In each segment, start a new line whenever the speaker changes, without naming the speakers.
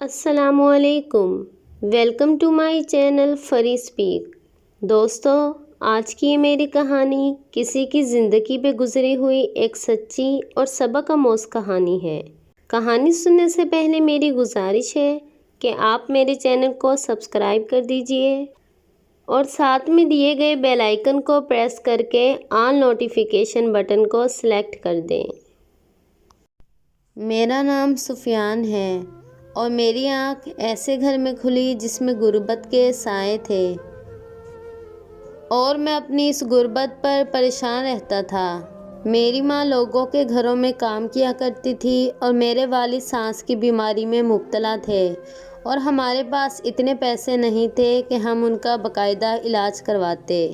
السلام علیکم، welcome to my channel free speak. دوستو، آج کی یہ میری کہانی کسی کی زندگی پہ گزری ہوئی ایک سچی اور سبق آموز کہانی ہے۔ کہانی سننے سے پہلے میری گزارش ہے کہ آپ میرے چینل کو سبسکرائب کر دیجئے اور ساتھ میں دیے گئے بیل آئیکن کو پریس کر کے آل نوٹیفیکیشن بٹن کو سلیکٹ کر دیں۔ میرا نام سفیان ہے اور میری آنکھ ایسے گھر میں کھلی جس میں غربت کے سائے تھے، اور میں اپنی اس غربت پر پریشان رہتا تھا۔ میری ماں لوگوں کے گھروں میں کام کیا کرتی تھی اور میرے والد سانس کی بیماری میں مبتلا تھے، اور ہمارے پاس اتنے پیسے نہیں تھے کہ ہم ان کا باقاعدہ علاج کرواتے۔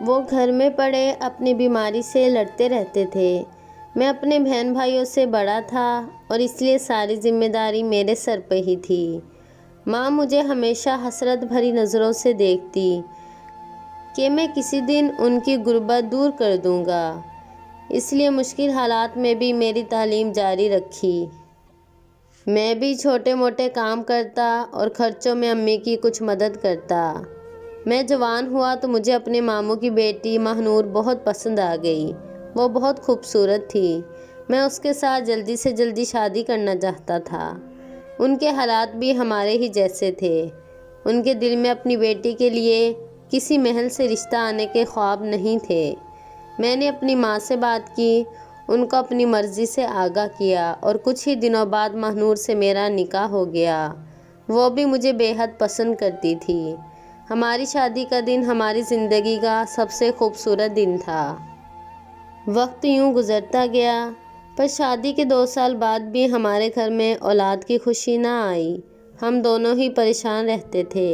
وہ گھر میں پڑے اپنی بیماری سے لڑتے رہتے تھے۔ میں اپنے بہن بھائیوں سے بڑا تھا اور اس لیے ساری ذمہ داری میرے سر پہ ہی تھی۔ ماں مجھے ہمیشہ حسرت بھری نظروں سے دیکھتی کہ میں کسی دن ان کی غربت دور کر دوں گا، اس لیے مشکل حالات میں بھی میری تعلیم جاری رکھی۔ میں بھی چھوٹے موٹے کام کرتا اور خرچوں میں امی کی کچھ مدد کرتا۔ میں جوان ہوا تو مجھے اپنے ماموں کی بیٹی ماہنور بہت پسند آ گئی۔ وہ بہت خوبصورت تھی۔ میں اس کے ساتھ جلدی سے جلدی شادی کرنا چاہتا تھا۔ ان کے حالات بھی ہمارے ہی جیسے تھے۔ ان کے دل میں اپنی بیٹی کے لیے کسی محل سے رشتہ آنے کے خواب نہیں تھے۔ میں نے اپنی ماں سے بات کی، ان کو اپنی مرضی سے آگاہ کیا اور کچھ ہی دنوں بعد ماہنور سے میرا نکاح ہو گیا۔ وہ بھی مجھے بے حد پسند کرتی تھی۔ ہماری شادی کا دن ہماری زندگی کا سب سے خوبصورت دن تھا۔ وقت یوں گزرتا گیا، پر شادی کے 2 سال بعد بھی ہمارے گھر میں اولاد کی خوشی نہ آئی۔ ہم دونوں ہی پریشان رہتے تھے۔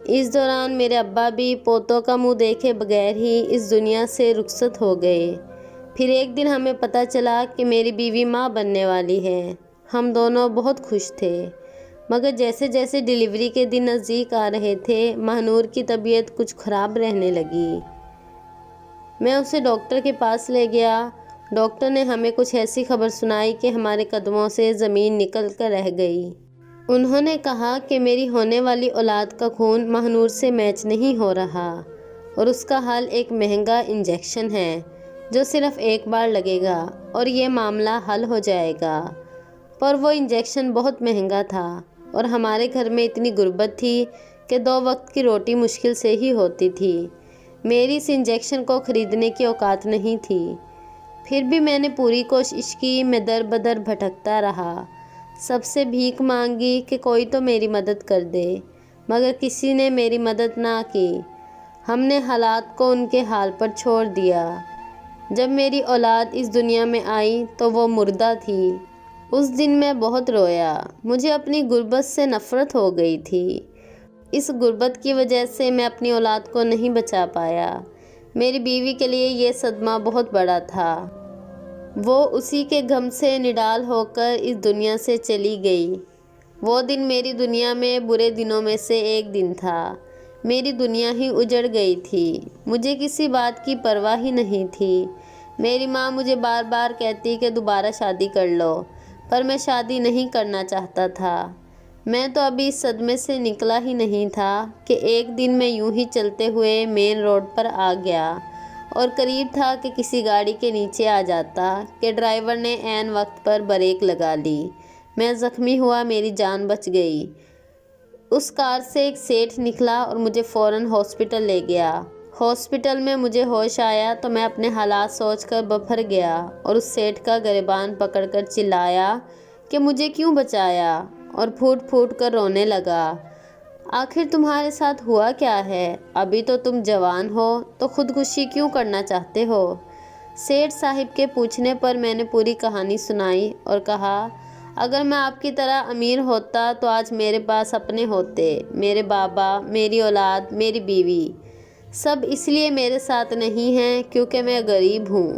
اس دوران میرے ابا بھی پوتوں کا منہ دیکھے بغیر ہی اس دنیا سے رخصت ہو گئے۔ پھر ایک دن ہمیں پتہ چلا کہ میری بیوی ماں بننے والی ہے۔ ہم دونوں بہت خوش تھے، مگر جیسے جیسے ڈیلیوری کے دن نزدیک آ رہے تھے، ماہنور کی طبیعت کچھ خراب رہنے لگی۔ میں اسے ڈاکٹر کے پاس لے گیا۔ ڈاکٹر نے ہمیں کچھ ایسی خبر سنائی کہ ہمارے قدموں سے زمین نکل کر رہ گئی۔ انہوں نے کہا کہ میری ہونے والی اولاد کا خون ماہنور سے میچ نہیں ہو رہا، اور اس کا حل ایک مہنگا انجیکشن ہے جو صرف ایک بار لگے گا اور یہ معاملہ حل ہو جائے گا۔ پر وہ انجیکشن بہت مہنگا تھا اور ہمارے گھر میں اتنی غربت تھی کہ 2 وقت کی روٹی مشکل سے ہی ہوتی تھی۔ میری اس انجیکشن کو خریدنے کی اوقات نہیں تھی۔ پھر بھی میں نے پوری کوشش کی۔ میں در بدر بھٹکتا رہا، سب سے بھیک مانگی کہ کوئی تو میری مدد کر دے، مگر کسی نے میری مدد نہ کی۔ ہم نے حالات کو ان کے حال پر چھوڑ دیا۔ جب میری اولاد اس دنیا میں آئی تو وہ مردہ تھی۔ اس دن میں بہت رویا۔ مجھے اپنی غربت سے نفرت ہو گئی تھی۔ اس غربت کی وجہ سے میں اپنی اولاد کو نہیں بچا پایا۔ میری بیوی کے لیے یہ صدمہ بہت بڑا تھا۔ وہ اسی کے غم سے نڈال ہو کر اس دنیا سے چلی گئی۔ وہ دن میری دنیا میں برے دنوں میں سے ایک دن تھا۔ میری دنیا ہی اجڑ گئی تھی۔ مجھے کسی بات کی پرواہ ہی نہیں تھی۔ میری ماں مجھے بار بار کہتی کہ دوبارہ شادی کر لو، پر میں شادی نہیں کرنا چاہتا تھا۔ میں تو ابھی اس صدمے سے نکلا ہی نہیں تھا کہ ایک دن میں یوں ہی چلتے ہوئے مین روڈ پر آ گیا، اور قریب تھا کہ کسی گاڑی کے نیچے آ جاتا کہ ڈرائیور نے عین وقت پر بریک لگا لی۔ میں زخمی ہوا، میری جان بچ گئی۔ اس کار سے ایک سیٹھ نکلا اور مجھے فوراً ہاسپٹل لے گیا۔ ہاسپٹل میں مجھے ہوش آیا تو میں اپنے حالات سوچ کر ببھر گیا اور اس سیٹھ کا گریبان پکڑ کر چلایا کہ مجھے کیوں بچایا، اور پھوٹ پھوٹ کر رونے لگا۔ آخر تمہارے ساتھ ہوا کیا ہے؟ ابھی تو تم جوان ہو تو خودکشی کیوں کرنا چاہتے ہو؟ سیٹھ صاحب کے پوچھنے پر میں نے پوری کہانی سنائی اور کہا، اگر میں آپ کی طرح امیر ہوتا تو آج میرے پاس اپنے ہوتے، میرے بابا، میری اولاد، میری بیوی۔ سب اس لیے میرے ساتھ نہیں ہیں کیونکہ میں غریب ہوں۔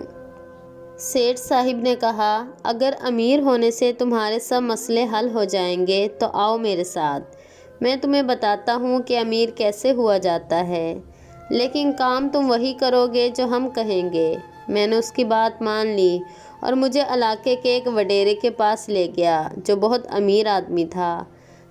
سیٹھ صاحب نے کہا، اگر امیر ہونے سے تمہارے سب مسئلے حل ہو جائیں گے تو آؤ میرے ساتھ، میں تمہیں بتاتا ہوں کہ امیر کیسے ہوا جاتا ہے، لیکن کام تم وہی کرو گے جو ہم کہیں گے۔ میں نے اس کی بات مان لی اور مجھے علاقے کے ایک وڈیرے کے پاس لے گیا جو بہت امیر آدمی تھا۔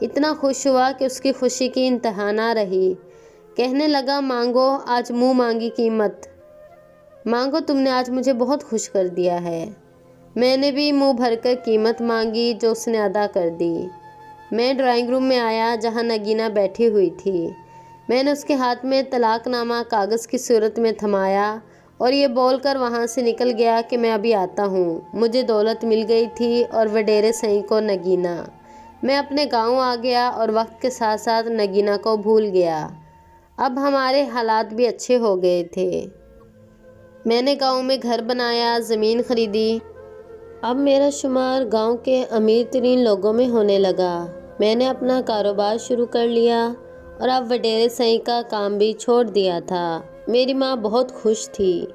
اتنا خوش ہوا کہ اس کی خوشی کی انتہا نہ رہی۔ کہنے لگا، مانگو آج منہ مانگی قیمت، مانگو تم نے آج مجھے بہت خوش کر دیا ہے۔ میں نے بھی منہ بھر کر قیمت مانگی جو اس نے ادا کر دی۔ میں ڈرائنگ روم میں آیا جہاں نگینہ بیٹھی ہوئی تھی۔ میں نے اس کے ہاتھ میں طلاق نامہ کاغذ کی صورت میں تھمایا اور یہ بول کر وہاں سے نکل گیا کہ میں ابھی آتا ہوں۔ مجھے دولت مل گئی تھی اور وڈیرے سئی کو نگینہ۔ میں اپنے گاؤں آ گیا اور وقت کے ساتھ ساتھ نگینہ کو بھول گیا۔ اب ہمارے حالات بھی اچھے ہو گئے تھے۔ میں نے گاؤں میں گھر بنایا، زمین خریدی۔ اب میرا شمار گاؤں کے امیر ترین لوگوں میں ہونے لگا۔ میں نے اپنا کاروبار شروع کر لیا اور اب وڈیرے سئی کا کام بھی چھوڑ دیا تھا۔ میری ماں بہت خوش تھی۔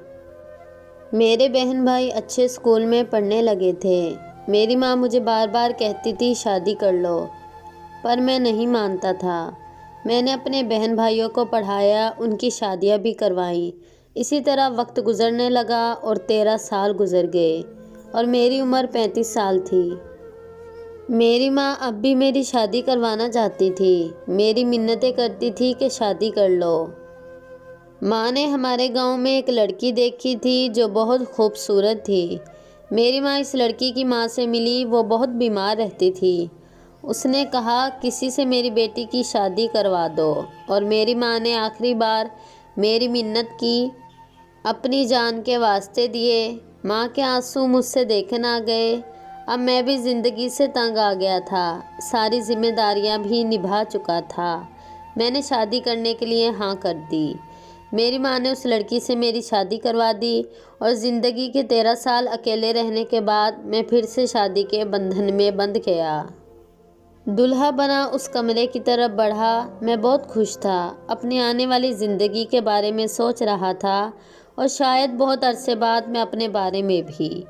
میرے بہن بھائی اچھے اسکول میں پڑھنے لگے تھے۔ میری ماں مجھے بار بار کہتی تھی شادی کر لو، پر میں نہیں مانتا تھا۔ میں نے اپنے بہن بھائیوں کو پڑھایا، ان کی شادیاں بھی کروائیں۔ اسی طرح وقت گزرنے لگا اور 13 سال گزر گئے اور میری عمر 35 سال تھی۔ میری ماں اب بھی میری شادی کروانا چاہتی تھی۔ میری منتیں کرتی تھی کہ شادی کر لو۔ ماں نے ہمارے گاؤں میں ایک لڑکی دیکھی تھی جو بہت خوبصورت تھی۔ میری ماں اس لڑکی کی ماں سے ملی، وہ بہت بیمار رہتی تھی۔ اس نے کہا کسی سے میری بیٹی کی شادی کروا دو، اور میری ماں نے آخری بار میری منت کی، اپنی جان کے واسطے دیے۔ ماں کے آنسو مجھ سے دیکھے نہ گئے۔ اب میں بھی زندگی سے تنگ آ گیا تھا، ساری ذمہ داریاں بھی نبھا چکا تھا۔ میں نے شادی کرنے کے لیے ہاں کر دی۔ میری ماں نے اس لڑکی سے میری شادی کروا دی اور زندگی کے 13 سال اکیلے رہنے کے بعد میں پھر سے شادی کے بندھن میں بندھ گیا۔ دلہا بنا اس کمرے کی طرف بڑھا۔ میں بہت خوش تھا، اپنی آنے والی زندگی کے بارے میں سوچ رہا تھا اور شاید بہت عرصے بعد میں اپنے بارے میں بھی۔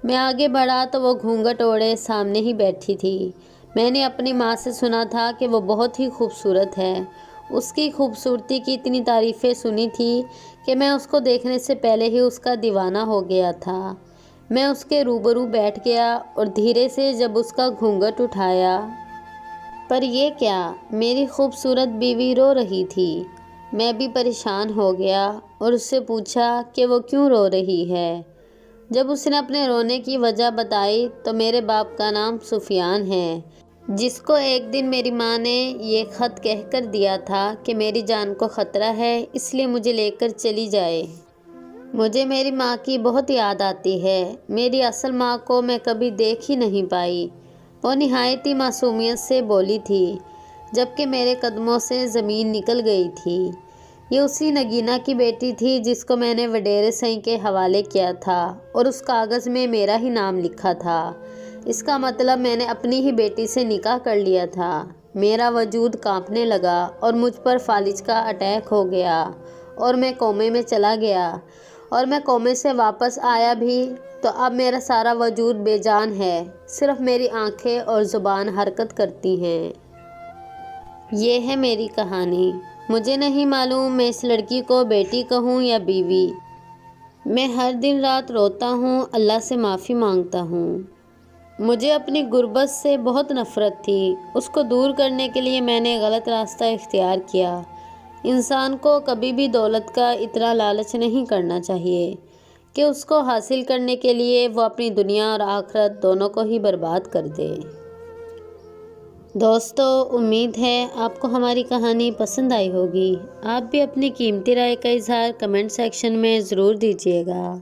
میں آگے بڑھا تو وہ گھونگھٹ اوڑھے سامنے ہی بیٹھی تھی۔ میں نے اپنی ماں سے سنا تھا کہ وہ بہت ہی خوبصورت ہے۔ اس کی خوبصورتی کی اتنی تعریفیں سنی تھی کہ میں اس کو دیکھنے سے پہلے ہی اس کا دیوانہ ہو گیا تھا۔ میں اس کے روبرو بیٹھ گیا اور دھیرے سے جب اس کا گھونگھٹ اٹھایا، پر یہ کیا، میری خوبصورت بیوی رو رہی تھی۔ میں بھی پریشان ہو گیا اور اس سے پوچھا کہ وہ کیوں رو رہی ہے۔ جب اس نے اپنے رونے کی وجہ بتائی تو میرے باپ کا نام سفیان ہے، جس کو ایک دن میری ماں نے یہ خط کہہ کر دیا تھا کہ میری جان کو خطرہ ہے، اس لیے مجھے لے کر چلی جائے۔ مجھے میری ماں کی بہت یاد آتی ہے۔ میری اصل ماں کو میں کبھی دیکھ ہی نہیں پائی۔ وہ نہایت ہی معصومیت سے بولی تھی، جبکہ میرے قدموں سے زمین نکل گئی تھی۔ یہ اسی نگینہ کی بیٹی تھی جس کو میں نے وڈیرے سئی کے حوالے کیا تھا اور اس کاغذ میں میرا ہی نام لکھا تھا۔ اس کا مطلب میں نے اپنی ہی بیٹی سے نکاح کر لیا تھا۔ میرا وجود کانپنے لگا اور مجھ پر فالج کا اٹیک ہو گیا اور میں کومے میں چلا گیا، اور میں کومے سے واپس آیا بھی تو اب میرا سارا وجود بے جان ہے، صرف میری آنکھیں اور زبان حرکت کرتی ہیں۔ یہ ہے میری کہانی۔ مجھے نہیں معلوم میں اس لڑکی کو بیٹی کہوں یا بیوی۔ میں ہر دن رات روتا ہوں، اللہ سے معافی مانگتا ہوں۔ مجھے اپنی غربت سے بہت نفرت تھی، اس کو دور کرنے کے لیے میں نے غلط راستہ اختیار کیا۔ انسان کو کبھی بھی دولت کا اتنا لالچ نہیں کرنا چاہیے کہ اس کو حاصل کرنے کے لیے وہ اپنی دنیا اور آخرت دونوں کو ہی برباد کر دے۔ دوستو، امید ہے آپ کو ہماری کہانی پسند آئی ہوگی۔ آپ بھی اپنی قیمتی رائے کا اظہار کمنٹ سیکشن میں ضرور دیجیے گا۔